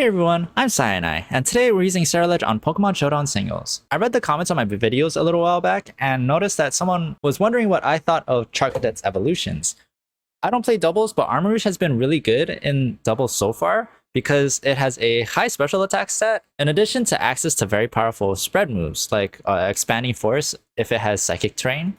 Hey everyone, I'm Cyanide, and today we're using Ceruledge on Pokemon Showdown singles. I read the comments on my videos a little while back and noticed that someone was wondering what I thought of Charcadet's evolutions. I don't play doubles, but Armarouge has been really good in doubles so far because it has a high special attack stat, in addition to access to very powerful spread moves like Expanding Force if it has Psychic Terrain,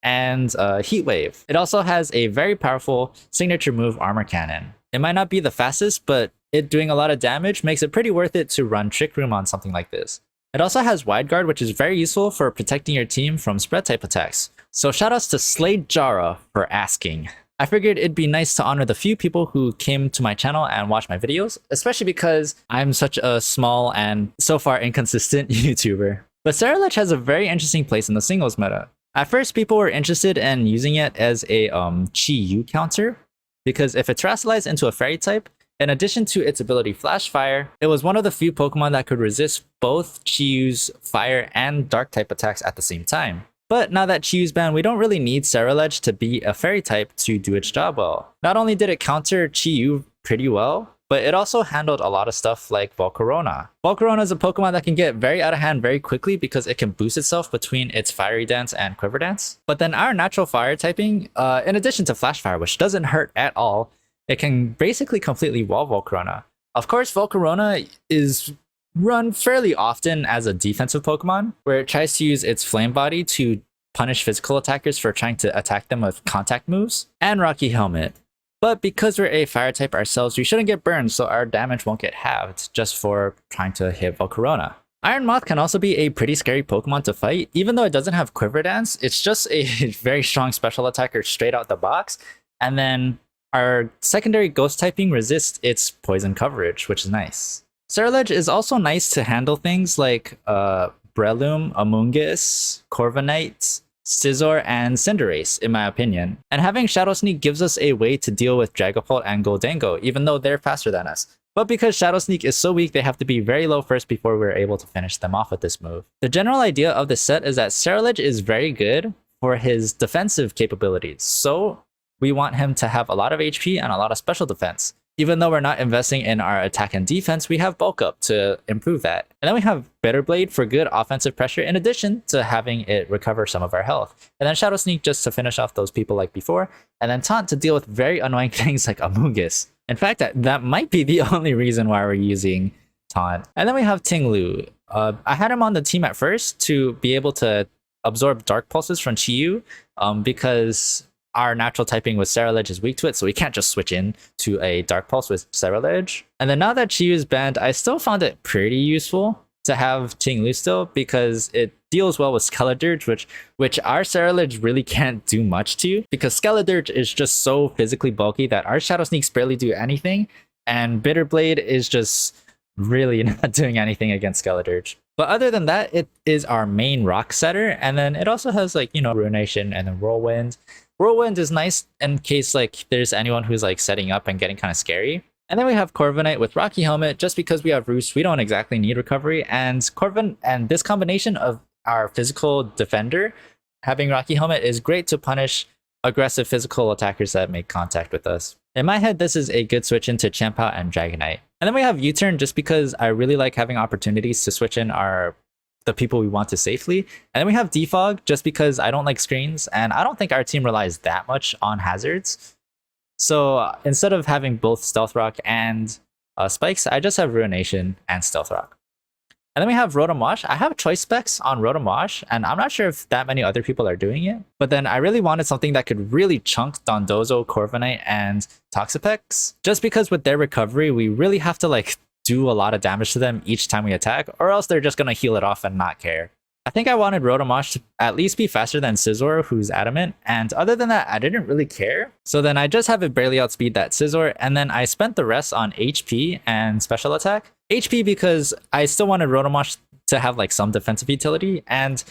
and Heat Wave. It also has a very powerful signature move, Armor Cannon. It might not be the fastest, but it doing a lot of damage makes it pretty worth it to run Trick Room on something like this. It also has Wide Guard, which is very useful for protecting your team from spread type attacks. So shoutouts to Slade Jara for asking. I figured it'd be nice to honor the few people who came to my channel and watched my videos, especially because I'm such a small and so far inconsistent YouTuber. But Ceruledge has a very interesting place in the singles meta. At first, people were interested in using it as a Chi-Yu counter, because if it terrestrialized into a fairy type, in addition to its ability Flash Fire, it was one of the few Pokemon that could resist both Chi-Yu's fire and dark type attacks at the same time. But now that Chi-Yu's banned, we don't really need Ceruledge to be a fairy type to do its job well. Not only did it counter Chi-Yu pretty well, but it also handled a lot of stuff like Volcarona. Volcarona is a Pokemon that can get very out of hand very quickly because it can boost itself between its Fiery Dance and Quiver Dance. But then our natural fire typing, in addition to Flash Fire, which doesn't hurt at all, it can basically completely wall Volcarona. Of course, Volcarona is run fairly often as a defensive Pokemon, where it tries to use its Flame Body to punish physical attackers for trying to attack them with contact moves, and Rocky Helmet. But because we're a fire type ourselves, we shouldn't get burned, so our damage won't get halved just for trying to hit Volcarona. Iron Moth can also be a pretty scary Pokemon to fight. Even though it doesn't have Quiver Dance, it's just a very strong special attacker straight out the box, and then our secondary ghost typing resists its poison coverage, which is nice. Ceruledge is also nice to handle things like Breloom, Amoonguss, Corviknight, Scizor, and Cinderace, in my opinion. And having Shadow Sneak gives us a way to deal with Dragapult and Goldango, even though they're faster than us. But because Shadow Sneak is so weak, they have to be very low first before we're able to finish them off with this move. The general idea of this set is that Ceruledge is very good for his defensive capabilities, so we want him to have a lot of HP and a lot of special defense. Even though we're not investing in our attack and defense, we have Bulk Up to improve that. And then we have Bitter Blade for good offensive pressure, in addition to having it recover some of our health. And then Shadow Sneak just to finish off those people like before, and then Taunt to deal with very annoying things like Amoonguss. In fact, that might be the only reason why we're using Taunt. And then we have Ting-Lu. I had him on the team at first to be able to absorb Dark Pulses from Chi-Yu, because our natural typing with Ceruledge is weak to it, so we can't just switch in to a Dark Pulse with Ceruledge. And then now that Chi-Yu is banned, I still found it pretty useful to have Ting-Lu still, because it deals well with Skeledirge, which our Ceruledge really can't do much to, because Skeledirge is just so physically bulky that our Shadow Sneaks barely do anything, and Bitter Blade is just really not doing anything against Skeledirge. But other than that, it is our main rock setter, and then it also has Ruination and then Whirlwind. Whirlwind is nice in case there's anyone who's setting up and getting kind of scary. And then we have Corviknight with Rocky Helmet. Just because we have Roost, we don't exactly need recovery. And this combination of our physical defender having Rocky Helmet is great to punish aggressive physical attackers that make contact with us. In my head, this is a good switch into Champao and Dragonite. And then we have U-Turn just because I really like having opportunities to switch in the people we want to safely. And then we have Defog just because I don't like screens, and I don't think our team relies that much on hazards. So instead of having both Stealth Rock and Spikes, I just have Ruination and Stealth Rock. And then we have Rotom Wash. I have choice specs on Rotom Wash, and I'm not sure if that many other people are doing it. But then I really wanted something that could really chunk Dondozo, Corviknight, and Toxapex. Just because with their recovery, we really have to do a lot of damage to them each time we attack, or else they're just going to heal it off and not care. I think I wanted Rotom Wash to at least be faster than Scizor, who's adamant, and other than that, I didn't really care. So then I just have it barely outspeed that Scizor, and then I spent the rest on HP and special attack. HP because I still wanted Rotom Wash to have some defensive utility, and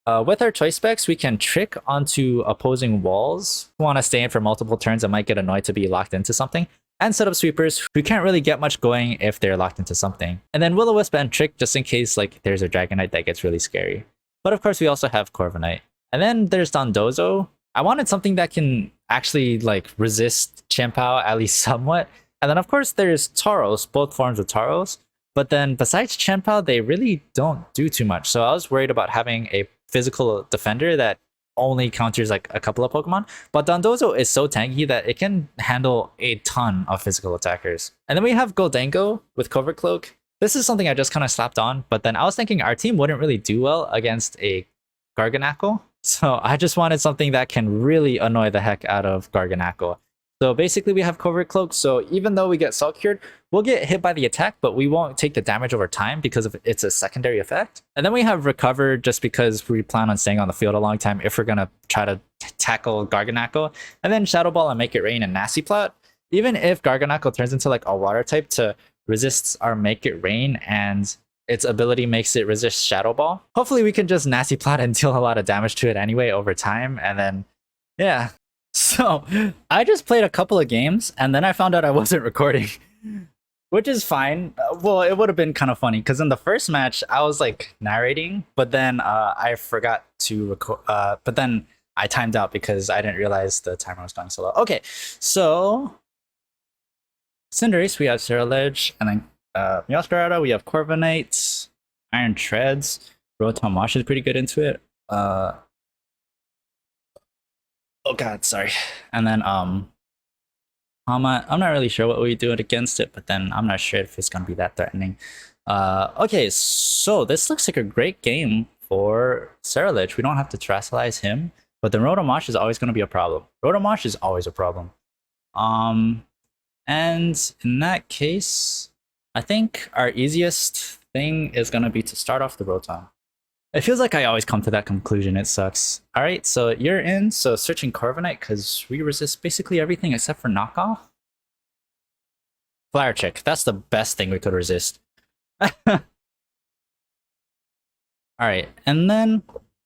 with our choice specs, we can trick onto opposing walls who want to stay in for multiple turns and might get annoyed to be locked into something, and set up sweepers who can't really get much going if they're locked into something. And then Will-O-Wisp and Trick just in case there's a Dragonite that gets really scary. But of course we also have Corviknight. And then there's Dondozo. I wanted something that can actually resist Champao at least somewhat, And then of course there's Tauros, both forms of Tauros. But then besides Chien-Pao, they really don't do too much. So I was worried about having a physical defender that only counters like a couple of Pokemon. But Dondozo is so tanky that it can handle a ton of physical attackers. And then we have Goldango with Covert Cloak. This is something I just kind of slapped on, but then I was thinking our team wouldn't really do well against a Garganacl. So I just wanted something that can really annoy the heck out of Garganacl. So basically we have Covert Cloak, so even though we get Salt Cured, we'll get hit by the attack, but we won't take the damage over time because of it's a secondary effect. And then we have Recover just because we plan on staying on the field a long time if we're going to try to tackle Garganacl. And then Shadow Ball and Make It Rain and Nasty Plot. Even if Garganacl turns into like a water type to resist our Make It Rain and its ability makes it resist Shadow Ball, hopefully we can just Nasty Plot and deal a lot of damage to it anyway over time. And then, yeah. So I just played a couple of games and then I found out I wasn't recording, which is fine. Well, it would have been kind of funny because in the first match I was like narrating, but then I forgot to record. But then I timed out because I didn't realize the timer was going so low. Okay, so Cinderace, we have Ceruledge, and then Meowscarada, we have Corviknight, Iron Treads, Rotom Wash is pretty good into it. Oh god, sorry. And then Hama, I'm not really sure what we do against it, but then I'm not sure if it's gonna be that threatening. Okay, so this looks like a great game for Ceruledge. We don't have to terrestrialize him, but the Rotomosh is always gonna be a problem. Rotomosh is always a problem. And in that case, I think our easiest thing is gonna be to start off the Rotom. It feels like I always come to that conclusion. It sucks. All right, so you're in. So searching Corviknight because we resist basically everything except for knockoff. Flyer Chick. That's the best thing we could resist. All right, and then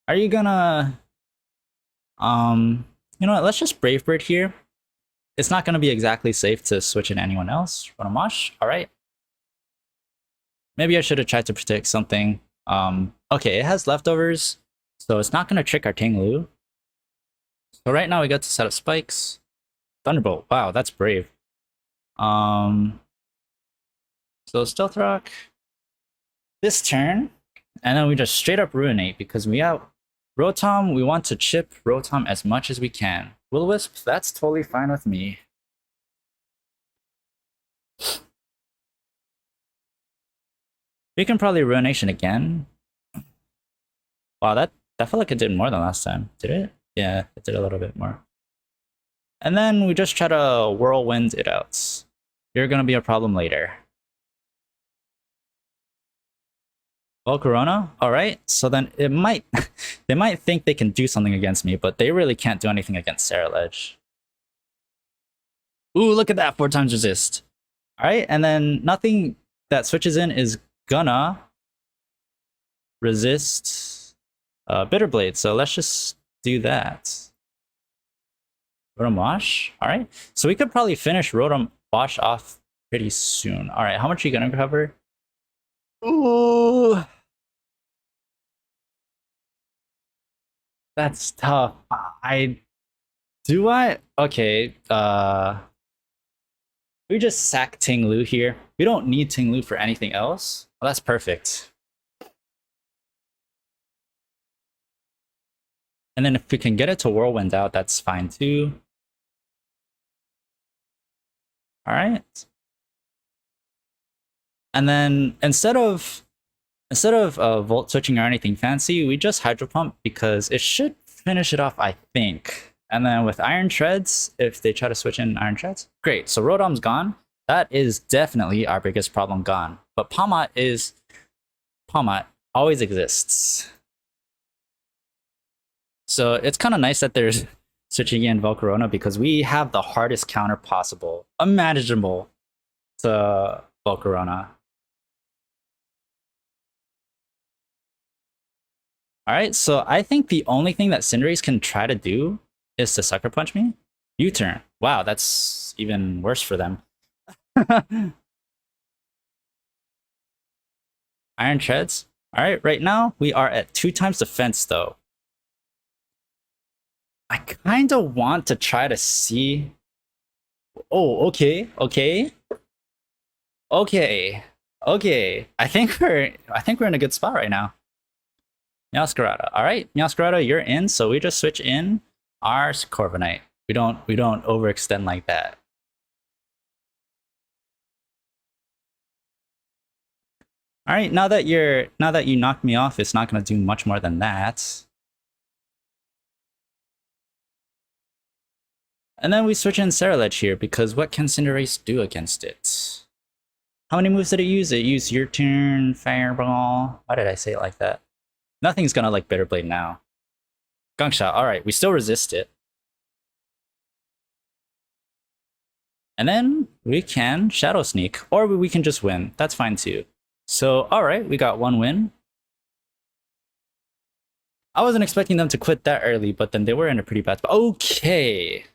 are you gonna you know what? Let's just Brave Bird here. It's not gonna be exactly safe to switch in anyone else. Rotomosh. All right. Maybe I should have tried to protect something. Okay, it has leftovers, so it's not gonna trick our Tinglu. So right now we got to set up spikes. Thunderbolt, wow, that's brave. So Stealth Rock this turn, and then we just straight up Ruinate because we have Rotom, we want to chip Rotom as much as we can. Will-O-Wisp, that's totally fine with me. We can probably Ruination again. Wow, that felt like it did more than last time. Did it? Yeah, it did a little bit more. And then we just try to Whirlwind it out. You're gonna be a problem later. Volcarona? Alright, so then it might... they might think they can do something against me, but they really can't do anything against Ceruledge. Ooh, look at that! 4 times resist. Alright, and then nothing that switches in is gonna resist Bitter Blade, so let's just do that. Rotom Wash, alright. So we could probably finish Rotom Wash off pretty soon. Alright, how much are you gonna cover? Ooh, that's tough. Okay, we just sack Tinglu here. We don't need Tinglu for anything else. Well, that's perfect. And then if we can get it to Whirlwind out, that's fine too. All right. And then instead of Volt switching or anything fancy, we just Hydro Pump because it should finish it off, I think. And then with Iron Treads, if they try to switch in Iron Treads, great. So Rotom's gone. That is definitely our biggest problem gone. But Palmot always exists. So it's kind of nice that there's switching in Volcarona because we have the hardest counter possible, imaginable to Volcarona. Alright, so I think the only thing that Cinderace can try to do is to Sucker Punch me. U-turn. Wow, that's even worse for them. Iron Treads. Alright, right now we are at 2 times defense though. I kind of want to try to see Oh, okay, okay, okay, okay. I think we're in a good spot right now. Meowscarada. All right, Meowscarada, you're in. So we just switch in our Corviknight. We don't overextend like that. All right, now that you knocked me off, it's not gonna do much more than that. And then we switch in Ceruledge here because what can Cinderace do against it? How many moves did it use? It used Your Turn, Fireball. Why did I say it like that? Nothing's gonna like Bitter Blade now. Gunk Shot. All right, we still resist it. And then we can Shadow Sneak, or we can just win. That's fine too. So, all right, we got one win. I wasn't expecting them to quit that early, but then they were in a pretty bad spot. Okay.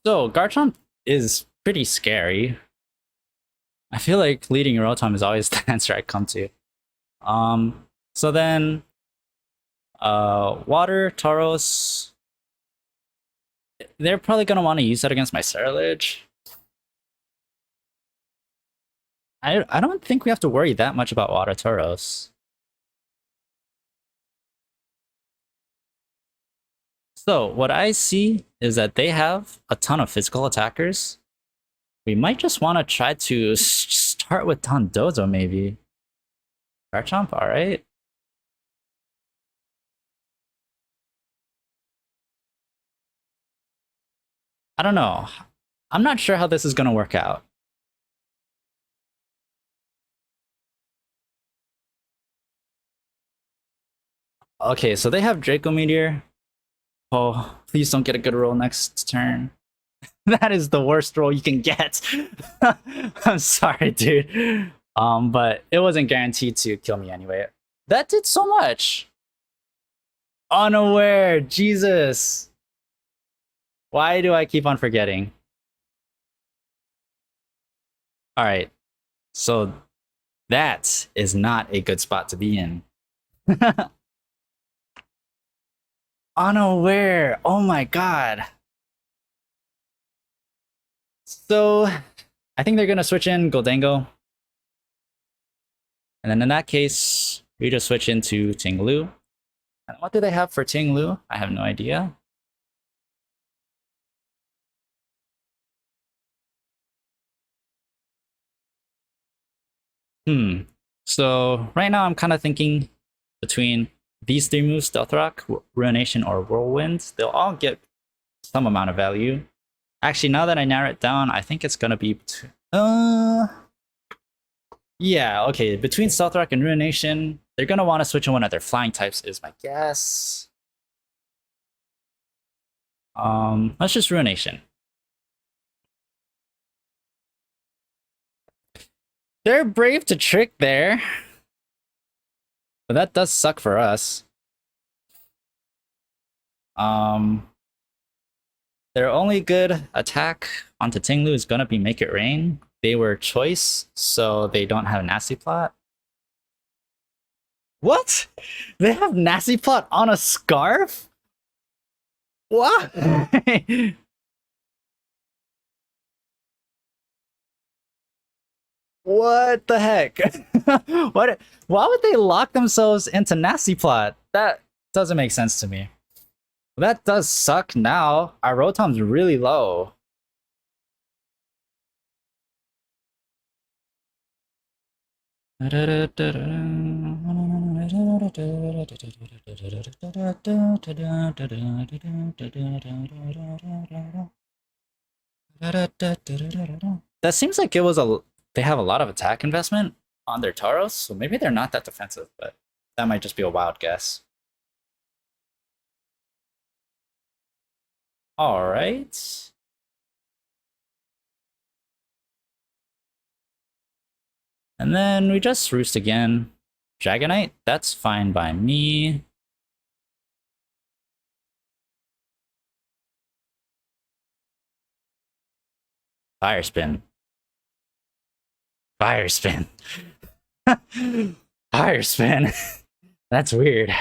So, Garchomp is pretty scary. I feel like leading Rotom is always the answer I come to. So then, Water, Tauros. They're probably gonna want to use that against my Ceruledge. I don't think we have to worry that much about Water Tauros. So what I see is that they have a ton of physical attackers. We might just want to try to start with Dondozo, maybe. Garchomp, alright. I don't know. I'm not sure how this is going to work out. Okay, so they have Draco Meteor. Oh, please don't get a good roll next turn. That is the worst roll you can get. I'm sorry, dude. But it wasn't guaranteed to kill me anyway. That did so much. Unaware, Jesus. Why do I keep on forgetting? All right, so that is not a good spot to be in. Unaware. Oh my god. So I think they're gonna switch in Goldango. And then in that case, we just switch into Ting-Lu. And what do they have for Ting-Lu? I have no idea. So right now I'm kind of thinking between these three moves, Stealth Rock, Ruination, or Whirlwind. They'll all get some amount of value. Actually, now that I narrow it down, I think it's gonna be yeah, okay. Between Stealth Rock and Ruination, they're gonna want to switch in one of their flying types, is my guess. Let's just Ruination. They're brave to trick there. But that does suck for us. Their only good attack onto Ting-Lu is gonna be Make It Rain. They were choice, so they don't have Nasty Plot. What? They have Nasty Plot on a scarf? What? What the heck? What? Why would they lock themselves into Nasty Plot? That doesn't make sense to me. That does suck now. Our Rotom's really low. That seems like it was a. They have a lot of attack investment on their Tauros, so maybe they're not that defensive, but that might just be a wild guess. All right. And then we just Roost again. Dragonite, that's fine by me. Fire Spin. Fire Spin. Fire Spin. That's weird.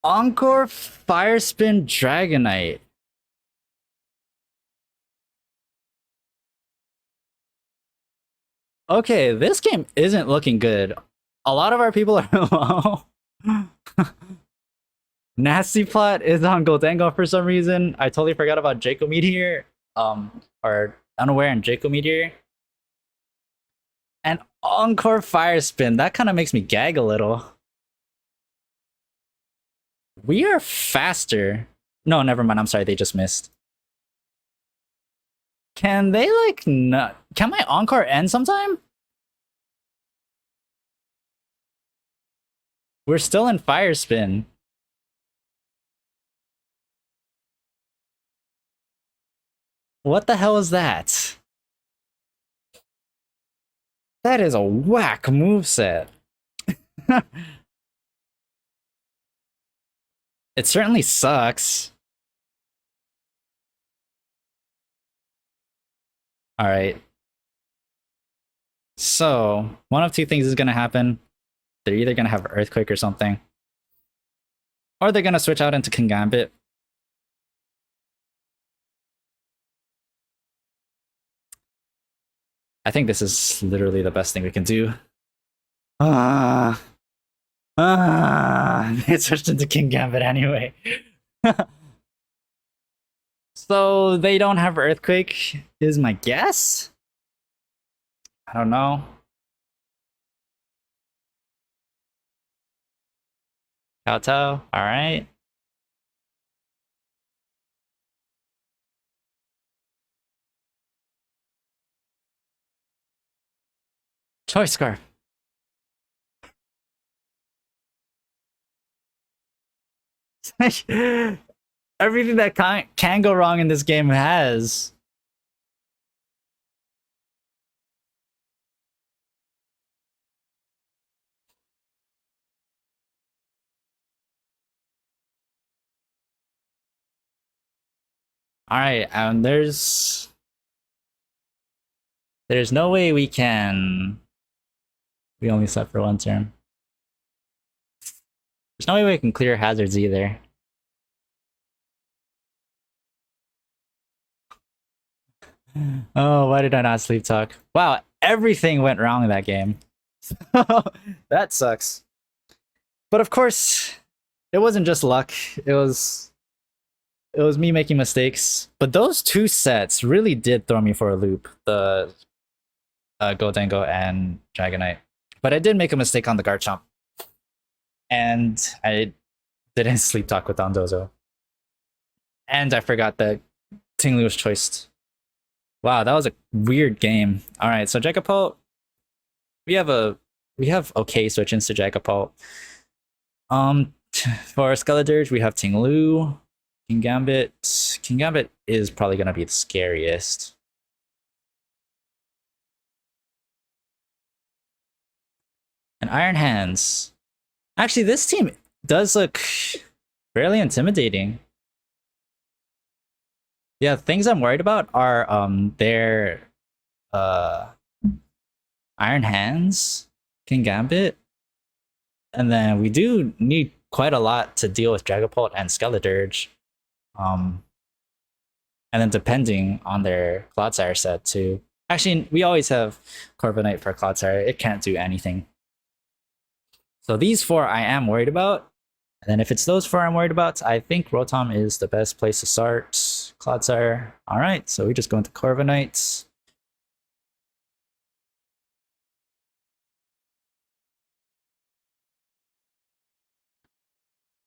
Encore Fire Spin Dragonite. Okay, this game isn't looking good. A lot of our people are low. Nasty Plot is on Goldango for some reason. I totally forgot about Draco Meteor. Or Unaware and Draco Meteor. And Encore Fire Spin. That kind of makes me gag a little. We are faster. No, never mind. I'm sorry. They just missed. Can they like not? Can my Encore end sometime? We're still in Fire Spin. What the hell is that? That is a whack moveset. It certainly sucks. Alright. So, one of two things is gonna happen. They're either gonna have Earthquake or something. Or they're gonna switch out into King Gambit. I think this is literally the best thing we can do. It switched into King Gambit anyway. So they don't have Earthquake, is my guess? I don't know. Kowtow, alright. Choice Scarf. Everything that can go wrong in this game has. Alright, there's no way we can. We only slept for one turn. There's no way we can clear hazards either. Oh, why did I not sleep talk? Wow, everything went wrong in that game. That sucks. But of course, it wasn't just luck. It was me making mistakes. But those two sets really did throw me for a loop. The Goldango and Dragonite. But I did make a mistake on the Garchomp. And I didn't sleep talk with Dondozo. And I forgot that Tinglu was choiced. Wow, that was a weird game. Alright, so Dragapult. We have okay switch-ins to Dragapult. For Ceruledge, we have Tinglu, King Gambit. King Gambit is probably gonna be the scariest. And Iron Hands. Actually, this team does look fairly intimidating. Yeah, things I'm worried about are their Iron Hands, King Gambit, and then we do need quite a lot to deal with Dragapult and Ceruledge. And then depending on their Clodsire set too. Actually, we always have Corviknight for Clodsire. It can't do anything. So these four I am worried about. And then if it's those four I'm worried about, I think Rotom is the best place to start. Clodsire. Alright, so we just go into Corviknight.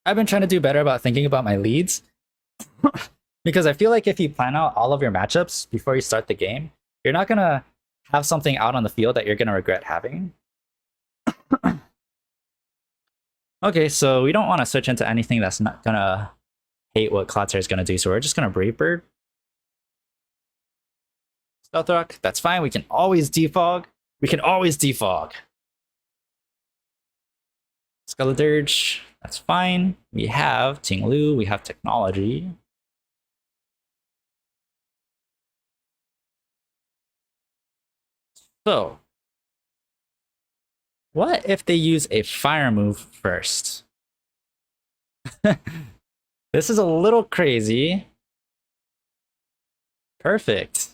I've been trying to do better about thinking about my leads. Because I feel like if you plan out all of your matchups before you start the game, you're not gonna have something out on the field that you're gonna regret having. Okay, so we don't want to switch into anything that's not gonna hate what Clodsire is gonna do, so we're just gonna Brave Bird. Stealth Rock, that's fine. We can always defog. We can always defog. Ceruledge, that's fine. We have Tinglu, we have Technology. So, what if they use a fire move first? This is a little crazy. Perfect.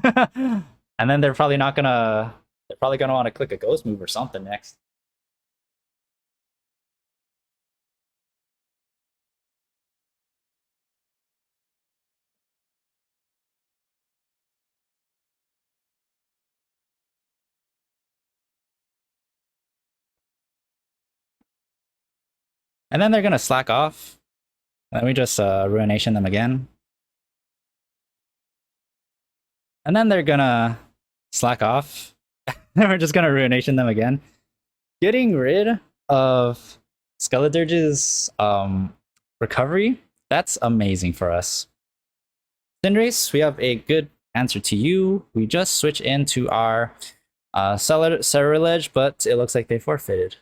And then they're probably not gonna. They're probably gonna want to click a ghost move or something next. And then they're gonna slack off. Let me just ruination them again. And then they're gonna slack off. We're just gonna ruination them again. Getting rid of Skeledirge's recovery, that's amazing for us. Cinderace, we have a good answer to you. We just switch into our Ceruledge, but it looks like they forfeited.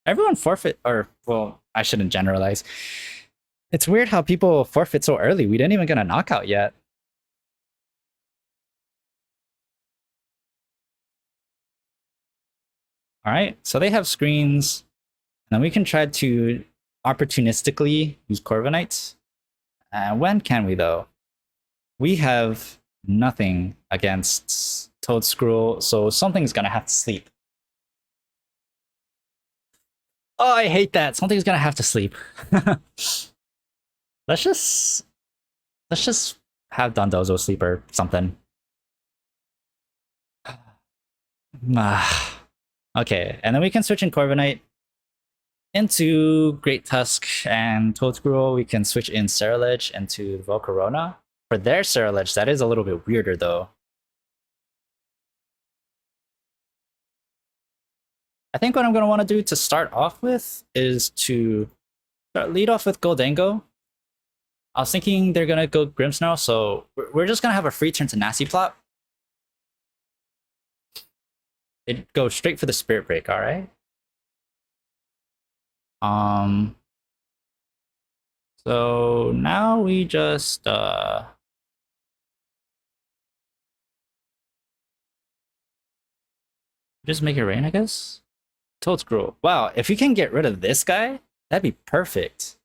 Everyone forfeit, or, well, I shouldn't generalize. It's weird how people forfeit so early. We didn't even get a knockout yet. All right, so they have screens. And then we can try to opportunistically use Corviknights. When can we, though? We have nothing against Toadscruel, so something's gonna have to sleep. Oh, I hate that. Something's gonna have to sleep. let's just have Dondozo sleep or something. Okay, and then we can switch in Corviknight into Great Tusk and Toadscruel. We can switch in Ceruledge into Volcarona. For their Ceruledge, that is a little bit weirder though. I think what I'm going to want to do to start off with is to lead off with Goldango. I was thinking they're going to go Grimmsnarl, so we're just going to have a free turn to Nasty Plot. It goes straight for the Spirit Break, alright? So now we just make it rain, I guess. Toadscruel. Wow, if you can get rid of this guy, that'd be perfect.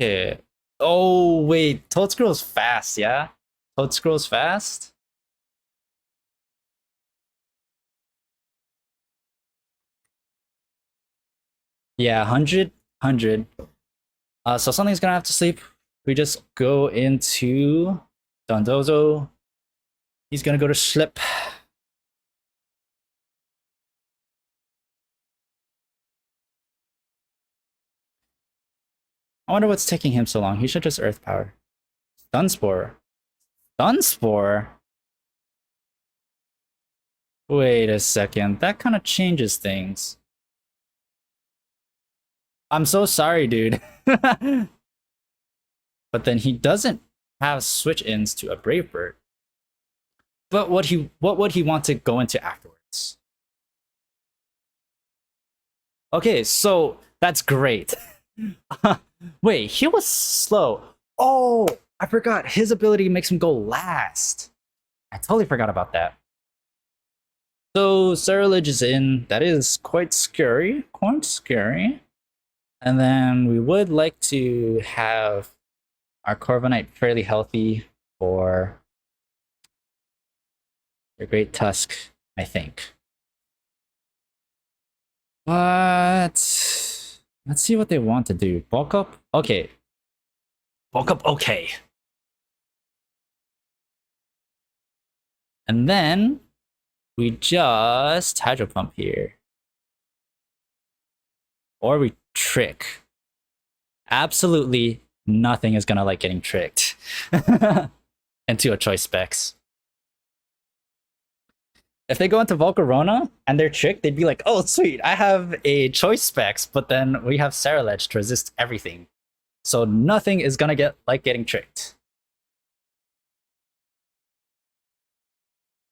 Okay. Oh wait, Toadscruel's fast, yeah? Toadscruel's fast? Yeah, 100. So something's gonna have to sleep. We just go into Dondozo. He's gonna go to Slip. I wonder what's taking him so long. He should just Earth Power. Sunspore. Sunspore? Wait a second. That kind of changes things. I'm so sorry, dude. But then he doesn't have switch-ins to a Brave Bird. But what would he want to go into afterwards? Okay, so that's great. Wait, he was slow. Oh, I forgot. His ability makes him go last. I totally forgot about that. So Ceruledge is in. That is quite scary. Quite scary. And then we would like to have our Corviknight fairly healthy for your Great Tusk, I think. But let's see what they want to do. Bulk up? Okay. Bulk up, okay. And then we just Hydro Pump here. Or we Trick. Absolutely nothing is gonna like getting tricked into a Choice Specs. If they go into Volcarona and they're tricked, they'd be like, oh, sweet, I have a Choice Specs, but then we have Ceruledge to resist everything. So nothing is gonna get like getting tricked.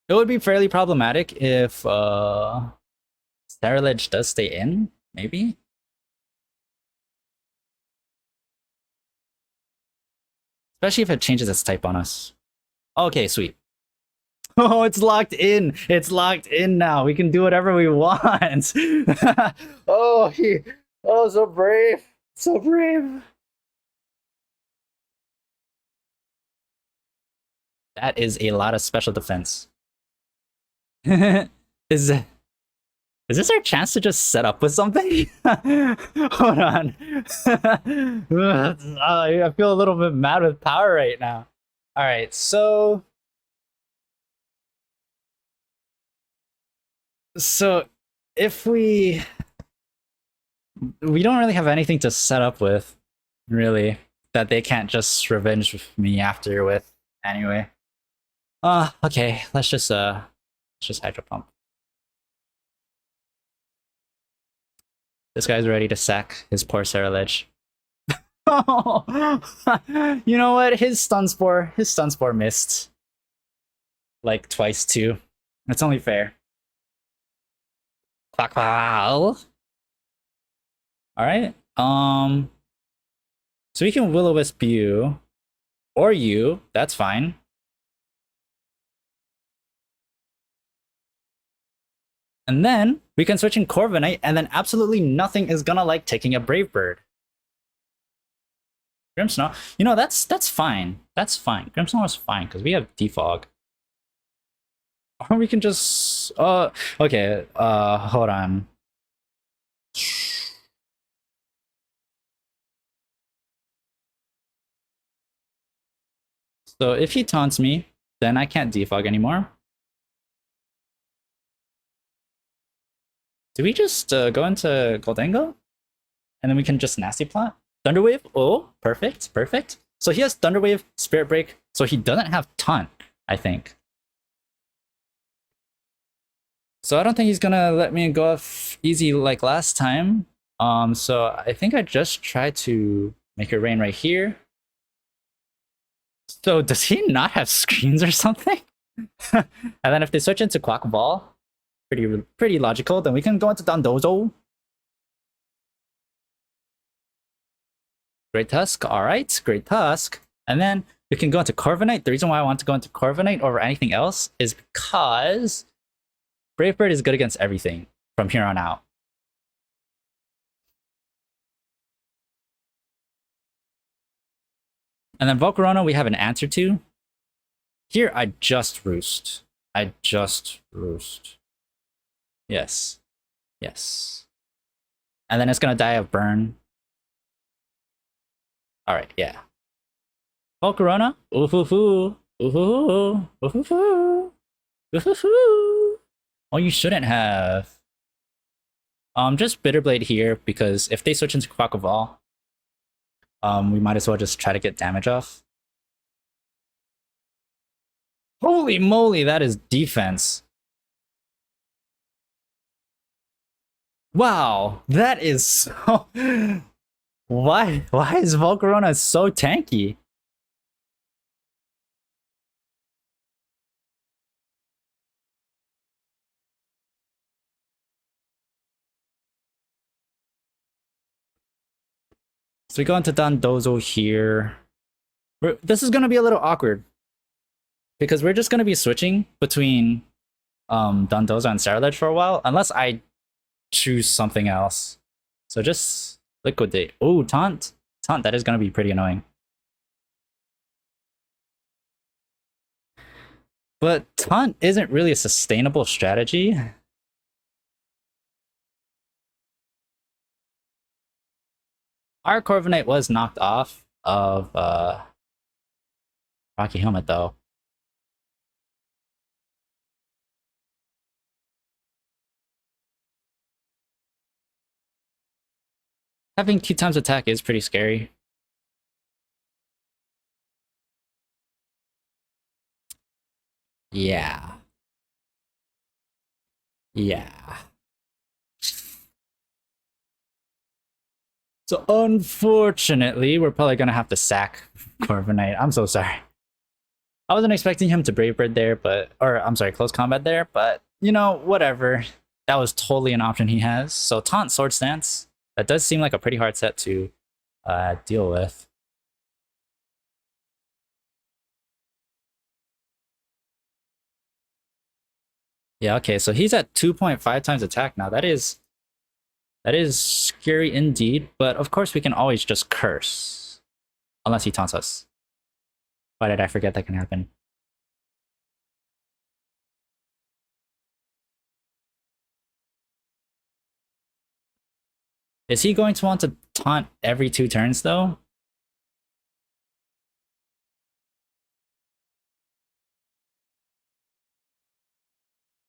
It would be fairly problematic if Ceruledge does stay in, maybe? Especially if it changes its type on us. Okay, sweet. Oh, it's locked in. It's locked in now. We can do whatever we want. Oh, oh, so brave. So brave. That is a lot of special defense. is is this our chance to just set up with something? Hold on. I feel a little bit mad with power right now. All right, so if we don't really have anything to set up with, really, that they can't just revenge me after with anyway. Okay, let's just hydro pump. This guy's ready to sack his poor Ceruledge. You know what? His stun spore missed. Like twice too. It's only fair. Quack quack. Alright. So we can Will-O-Wisp you. Or you, that's fine. And then we can switch in Corviknight, and then absolutely nothing is gonna like taking a Brave Bird. Grimmsnarl, you know, that's fine. That's fine. Grimmsnarl is fine because we have Defog. Or we can just okay, hold on. So if he taunts me, then I can't defog anymore. Do we just go into Goldango? And then we can just Nasty Plot? Thunderwave? Oh, perfect, perfect. So he has Thunderwave, Spirit Break, so he doesn't have Taunt, I think. So I don't think he's gonna let me go off easy like last time. So I think I just try to make it rain right here. So does he not have screens or something? And then if they switch into Quack Ball, pretty logical, then we can go into Dondozo. Great Tusk, alright, Great Tusk. And then we can go into Corviknight. The reason why I want to go into Corviknight over anything else is because Brave Bird is good against everything from here on out. And then Volcarona we have an answer to. Here I just Roost. I just Roost. Yes. Yes. And then it's gonna die of burn. Alright, yeah. Volcarona. Ooh-hoo-hoo. Ooh-hoo-hoo. Ooh-hoo-hoo. Ooh-hoo-hoo. Oh, you shouldn't have. Just Bitterblade here, because if they switch into Quackleval, we might as well just try to get damage off. Holy moly, that is defense. Wow, that is so... Why is Volcarona so tanky? So we go into Dondozo here. This is gonna be a little awkward, because we're just gonna be switching between Dondozo and Ceruledge for a while, unless I choose something else. So just liquidate. Oh, Taunt. Taunt, that is gonna be pretty annoying. But Taunt isn't really a sustainable strategy. Our Corviknight was knocked off of Rocky Helmet though. Having 2 times attack is pretty scary. Yeah. Yeah. So unfortunately, we're probably gonna have to sack Corviknight. I'm so sorry. I wasn't expecting him to Brave Bird there, but... Or, I'm sorry, Close Combat there, but... You know, whatever. That was totally an option he has. So Taunt, Sword Stance. That does seem like a pretty hard set to deal with. Yeah, okay, so he's at 2.5 times attack now. That is scary indeed, but of course we can always just curse. Unless he taunts us. Why did I forget that can happen? Is he going to want to taunt every 2 turns though?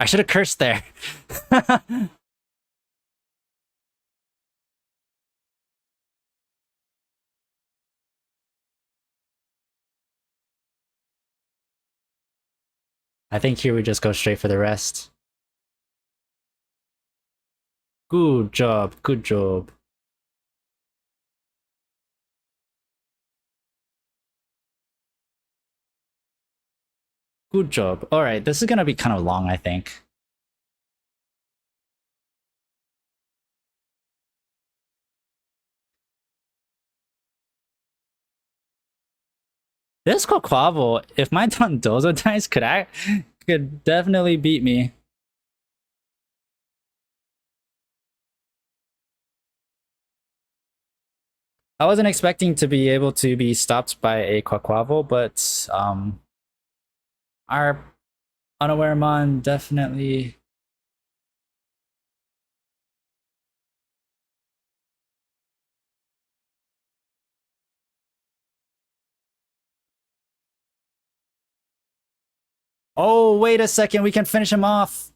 I should have cursed there. I think here we just go straight for the rest. Good job, good job. Good job. Alright, this is gonna be kind of long, I think. This Quaquaval, if my Dondozo dice could definitely beat me. I wasn't expecting to be able to be stopped by a Quaquaval, but our unaware mon definitely. Oh, wait a second, we can finish him off.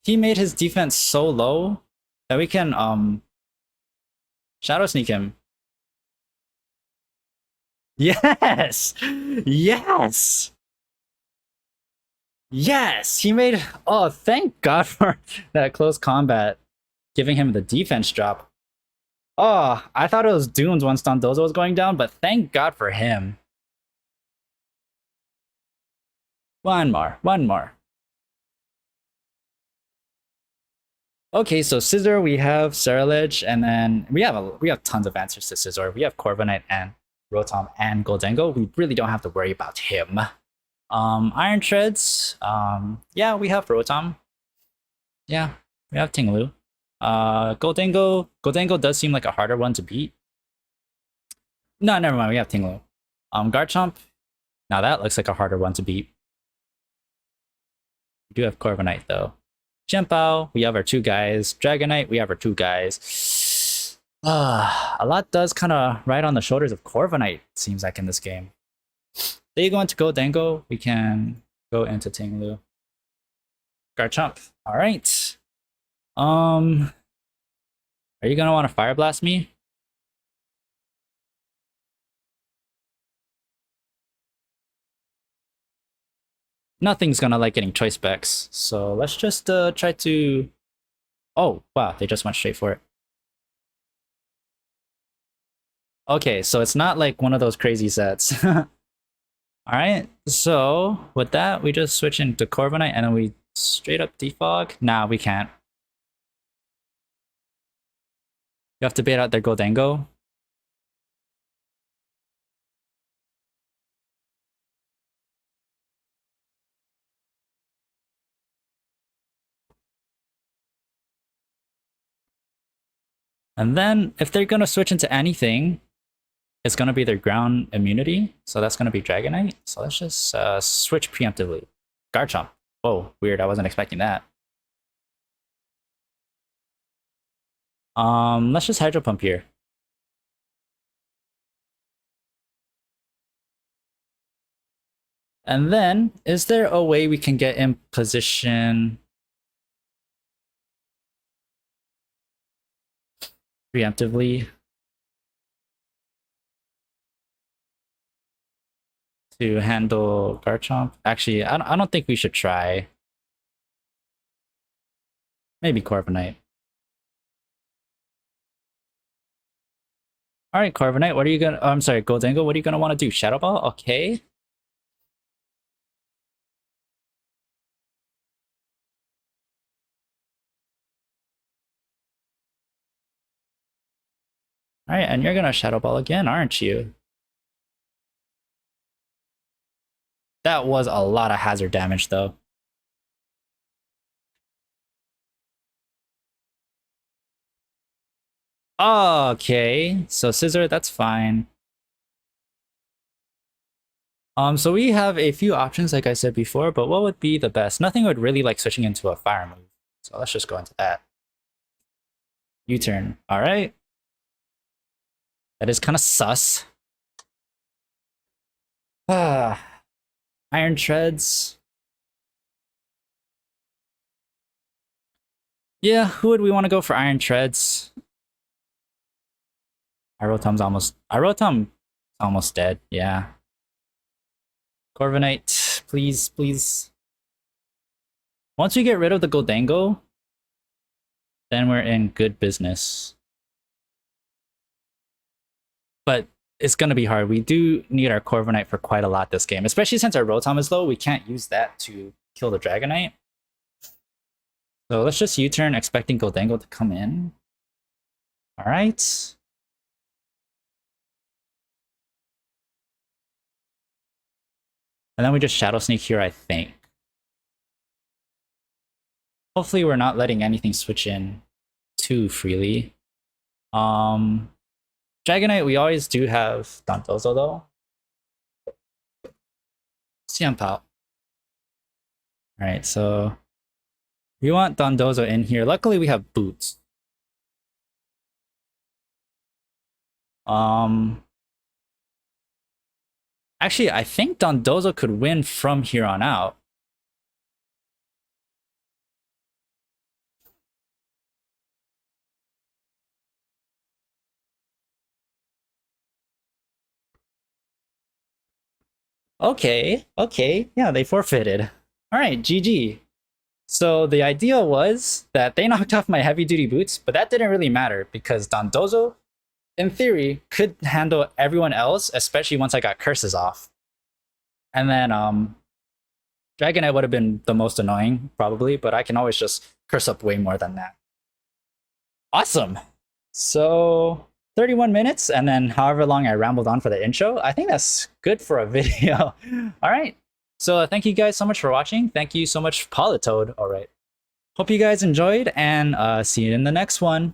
He made his defense so low that we can shadow sneak him. Yes! Yes! Yes! He made. Oh, thank God for that close combat, giving him the defense drop. Oh, I thought it was doomed once Dondozo was going down, but thank God for him. One more, one more. Okay, so Scizor, we have Ceruledge, and then we have tons of answers to Scizor. We have Corviknight and Rotom and Goldengo. We really don't have to worry about him. Iron Treads, yeah, we have Rotom. Yeah, we have Tinglu. Goldengo does seem like a harder one to beat. No, never mind, we have Tinglu. Garchomp, now that looks like a harder one to beat. We do have Corviknight though. Chempao, we have our 2 guys. Dragonite, we have our 2 guys. A lot does kind of ride on the shoulders of Corviknight, seems like, in this game. They go into Goldengo, we can go into Tinglu. Garchomp, alright. Are you gonna want to Fire Blast me? Nothing's gonna like getting choice specs, so let's just try to. Oh wow, they just went straight for it. Okay, so it's not like one of those crazy sets. Alright, so with that, we just switch into Corviknight and then we straight up defog. Nah, we can't. You have to bait out their Goldengo. And then if they're gonna switch into anything, it's gonna be their ground immunity. So that's gonna be Dragonite. So let's just switch preemptively. Garchomp. Whoa, weird. I wasn't expecting that. Let's just Hydro Pump here. And then, is there a way we can get in position preemptively to handle Garchomp? Actually, I don't think we should try. Maybe Corviknight. All right, Corviknight, what are you gonna? Oh, I'm sorry, Goldengo. What are you gonna want to do? Shadow Ball? Okay. Alright, and you're gonna Shadow Ball again, aren't you? That was a lot of hazard damage, though. Okay, so Scissor, that's fine. So we have a few options, like I said before, but what would be the best? Nothing would really like switching into a fire move. So let's just go into that. U-turn. All right. That is kind of sus. Iron Treads. Yeah, who would we want to go for Iron Treads? Irotum's almost dead. Yeah. Corviknight, please, please. Once we get rid of the Goldango, then we're in good business. But it's gonna be hard. We do need our Corviknight for quite a lot this game, especially since our Rotom is low. We can't use that to kill the Dragonite. So let's just U-turn, expecting Goldango to come in. All right. And then we just Shadow Sneak here, I think. Hopefully we're not letting anything switch in too freely. Dragonite, we always do have Dondozo though. Xianpao. Alright, so we want Dondozo in here. Luckily we have Boots. Actually, I think Dondozo could win from here on out. Okay, yeah, they forfeited. Alright, GG. So the idea was that they knocked off my heavy duty boots, but that didn't really matter because Dondozo, in theory, could handle everyone else, especially once I got curses off. And then Dragonite would have been the most annoying, probably, but I can always just curse up way more than that. Awesome. So 31 minutes, and then however long I rambled on for the intro. I think that's good for a video. All right. So thank you guys so much for watching. Thank you so much, Politoed. All right. Hope you guys enjoyed, and see you in the next one.